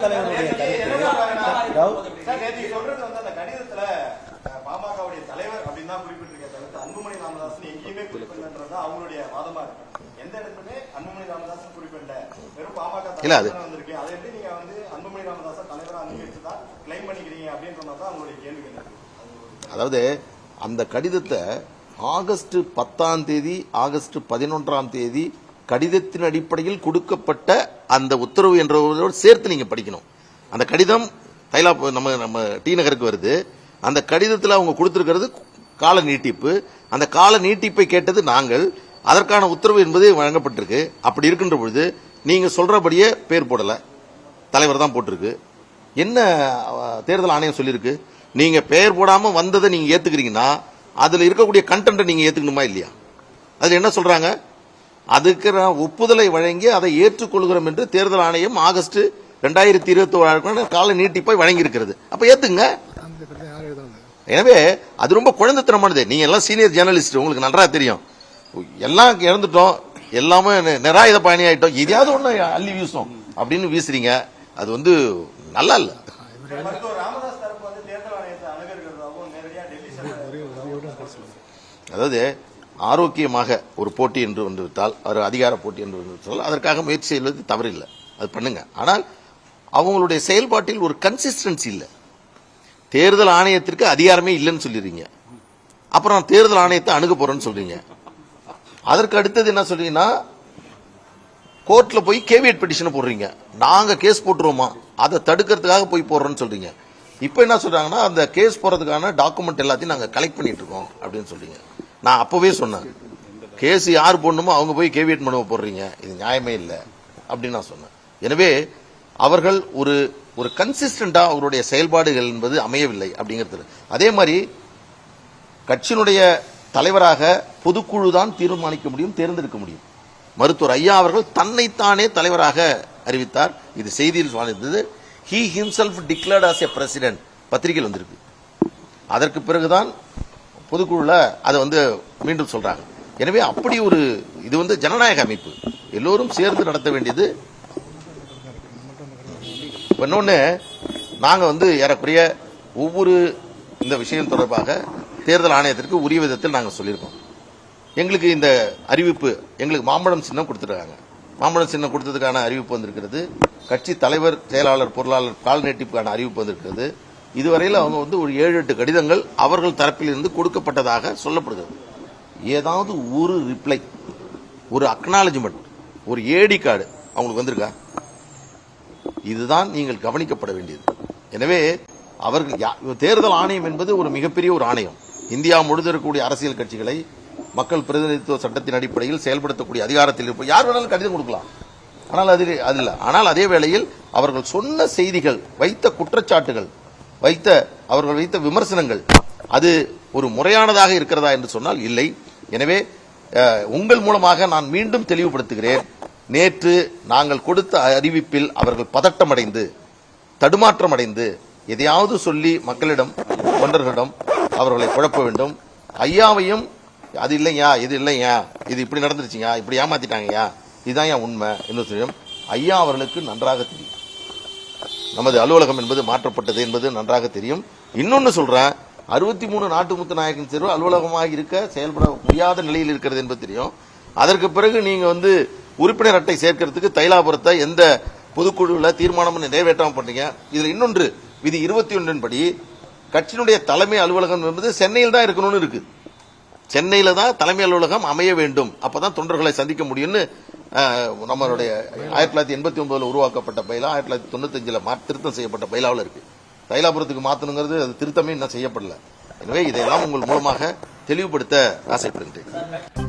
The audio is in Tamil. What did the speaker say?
தலைவருடைய சொல்றது வந்து அந்த கடிதத்துல பாமகவுடைய தலைவர் அப்படின்னு தான் குறிப்பிட்டிருக்க தவிர்த்து அன்புமணி ராமதாசன் எங்கேயுமே குறிப்பிடலன்றது அவங்களுடைய வாதமா இருக்கு. எந்த இடத்துலயுமே அன்புமணி ராமதாசன் குறிப்பிடல, வெறும் பாமக வந்திருக்கு. அதை எப்படி நீங்க வந்து அன்புமணி ராமதாசன் தலைவரை அங்கீகரிச்சுதான் கிளைம் பண்ணிக்கிறீங்க அப்படின்னு சொன்னதான் அவங்களுடைய கேள்வி. அதாவது அந்த கடிதத்தை ஆகஸ்ட் 10ஆம் தேதி ஆகஸ்ட் 11ஆம் தேதி கடிதத்தின் அடிப்படையில் கொடுக்கப்பட்ட அந்த உத்தரவு என்றோடு சேர்த்து நீங்க படிக்கணும். அந்த கடிதம் தைலா நம்ம டி நகருக்கு வருது. அந்த கடிதத்தில் அவங்க கொடுத்திருக்கிறது கால நீட்டிப்பு. அந்த கால நீட்டிப்பை கேட்டது நாங்கள். அதற்கான உத்தரவு என்பது வழங்கப்பட்டிருக்கு. அப்படி இருக்கின்ற பொழுது நீங்க சொல்றபடியே பேர் போடல, தலைவர் தான் போட்டிருக்கு. என்ன தேர்தல் ஆணையம் சொல்லியிருக்கு? நீங்க பெயர் போடாம வந்ததை நீங்க ஏத்துக்கிறீங்கன்னா அதுல இருக்கக்கூடிய கண்டென்ட்டை நீங்க ஏத்துக்கணுமா இல்லையா? அதுல என்ன சொல்றாங்க? அதுக்கு ஒப்புதலை வழங்கி அதை ஏற்றுக்கொள்கிறோம் என்று தேர்தல் ஆணையம் ஆகஸ்ட் 2021 கால நீட்டிப்பை வழங்கியிருக்கிறது. அப்ப ஏத்துங்க. எனவே அது ரொம்ப குழந்தைத்தனமானது. நீங்க எல்லாம் சீனியர் ஜேர்னலிஸ்ட், உங்களுக்கு நன்றா தெரியும். எல்லாம் இறந்துட்டோம், எல்லாமே நிராயுத பயணி ஆயிட்டோம், எதையாவது ஒண்ணு அள்ளி வீசும் அப்படின்னு வீசுறீங்க. அது வந்து நல்லா இல்ல. அதாவது ஆரோக்கியமாக ஒரு போட்டி என்று வந்துவிட்டால், ஒரு அதிகார போட்டி என்று வந்துவிட்டால் அதற்காக முயற்சி செய்வது தவறில்லை, அது பண்ணுங்க. ஆனால் அவங்களுடைய செயல்பாட்டில் ஒரு கன்சிஸ்டன்சி இல்லை. தேர்தல் ஆணையத்திற்கு அதிகாரமே இல்லைன்னு சொல்லிடுறீங்க, அப்புறம் தேர்தல் ஆணையத்தை அணுக போறேன்னு சொல்றீங்க. அதற்கு அடுத்தது என்ன சொல்றீங்கன்னா, கோர்ட்ல போய் கேவியட் பெட்டிஷன் போடுறீங்க. நாங்க கேஸ் போட்டுருவோமா, அதை தடுக்கிறதுக்காக போய் போடுறோம்னு சொல்றீங்க. இப்ப என்ன சொல்றாங்கன்னா, அந்த கேஸ் போறதுக்கான டாக்குமெண்ட் எல்லாத்தையும் நாங்க கலெக்ட் பண்ணிட்டு இருக்கோம் அப்படின்னு சொல்றீங்க. நான் அப்பவே சொன்னேன், கேஸ் யார் போடணுமோ அவங்க போய் கேவியட் மனுவை போடுறீங்க, இது நியாயமே இல்லை அப்படின்னு நான் சொன்னேன். எனவே அவர்கள் ஒரு கன்சிஸ்டண்டா அவருடைய செயல்பாடுகள் என்பது அமையவில்லை அப்படிங்கிறது. அதே மாதிரி கட்சியினுடைய தலைவராக பொதுக்குழு தான் தீர்மானிக்க முடியும், தேர்ந்தெடுக்க முடியும். மருத்துவர் ஐயா அவர்கள் தன்னைத்தானே தலைவராக அறிவித்தார். இது செய்தியில் வாழ்ந்தது. He himself declared as a president பத்திரிகையில் வந்திருக்கு. அதற்கு பிறகுதான் பொதுக்குழுல அதை வந்து மீண்டும் சொல்றாங்க. எனவே அப்படி ஒரு இது வந்து ஜனநாயக அமைப்பு, எல்லோரும் சேர்ந்து நடத்த வேண்டியது. இன்னொன்னு, நாங்க வந்து ஏறக்குறைய ஒவ்வொரு இந்த விஷயம் தொடர்பாக தேர்தல் ஆணையத்திற்கு உரிய விதத்தில் நாங்கள் சொல்லியிருக்கோம். எங்களுக்கு இந்த அறிவிப்பு, எங்களுக்கு மாம்பழம் சின்னம் கொடுத்துருக்காங்க. மாம்பழம் சின்னம் கொடுத்ததுக்கான அறிவிப்பு வந்திருக்கிறது. கட்சி தலைவர், செயலாளர், பொருளாளர் கால் நீட்டிப்புக்கான அறிவிப்பு வந்திருக்கிறது. இதுவரையில் அவங்க வந்து ஒரு 7-8 கடிதங்கள் அவர்கள் தரப்பில் இருந்து கொடுக்கப்பட்டதாக சொல்லப்படுகிறது. ஏதாவது ஒரு ரிப்ளை, ஒரு அக்னாலஜ்மெண்ட், ஒரு ஏடி கார்டு அவங்களுக்கு வந்திருக்கா? இதுதான் நீங்கள் கவனிக்கப்பட வேண்டியது. எனவே அவர்கள் தேர்தல் ஆணையம் என்பது ஒரு மிகப்பெரிய ஒரு ஆணையம். இந்தியா முழுவதும் இருக்கக்கூடிய அரசியல் கட்சிகளை மக்கள் பிரதிநிதித்துவ சட்டத்தின் அடிப்படையில் செயல்படுத்தக்கூடிய அதிகாரத்தில் இருப்போம். யார் வேணாலும் கடிதம் கொடுக்கலாம். ஆனால் அது இல்லை. ஆனால் அதே வேளையில் அவர்கள் சொன்ன செய்திகள், வைத்த குற்றச்சாட்டுகள், அவர்கள் வைத்த விமர்சனங்கள் அது ஒரு முறையானதாக இருக்கிறதா என்று சொன்னால் இல்லை. எனவே உங்கள் மூலமாக நான் மீண்டும் தெளிவுபடுத்துகிறேன். நேற்று நாங்கள் கொடுத்த அறிவிப்பில் அவர்கள் பதட்டமடைந்து, தடுமாற்றமடைந்து, எதையாவது சொல்லி மக்களிடம், தொண்டர்களிடம் அவர்களை குழப்ப வேண்டும். ஐயாவையும் அது இல்லையா, இது இல்லையா, இது இப்படி நடந்துருச்சுங்க, இப்படி ஏமாத்திட்டாங்கயா, இதுதான் ஏன் உண்மை என்று சொல்லியும் ஐயா அவர்களுக்கு நன்றாக தெரியும். நமது அலுவலகம் என்பது மாற்றப்பட்டது என்பது நன்றாக தெரியும். இன்னொன்னு சொல்றேன், 63 நாட்டு முத்து நாயக்கன் தேர்வு அலுவலகமாக இருக்க செயல்பட முடியாத நிலையில் இருக்கிறது என்பது தெரியும். அதற்கு பிறகு நீங்க வந்து உறுப்பினர் அட்டை சேர்க்கிறதுக்கு தைலாபுரத்தை எந்த பொதுக்குழுவில் தீர்மானம் நிறைவேற்றாம பண்ணீங்க. இதுல இன்னொன்று, விதி 21 படி கட்சியினுடைய தலைமை அலுவலகம் என்பது சென்னையில் தான் இருக்கணும்னு இருக்கு. சென்னையில தான் தலைமை அலுவலகம் அமைய வேண்டும், அப்பதான் தொண்டர்களை சந்திக்க முடியும்னு நம்மளுடைய 1989 உருவாக்கப்பட்ட பைலா, 1995 திருத்தம் செய்யப்பட்ட பைலாவில் இருக்கு. தைலாபுரத்துக்கு மாத்தணுங்கிறது அது திருத்தமே இன்னும் செய்யப்படல. எனவே இதையெல்லாம் உங்கள் மூலமாக தெளிவுபடுத்த ஆசைப்படுகிறேன்.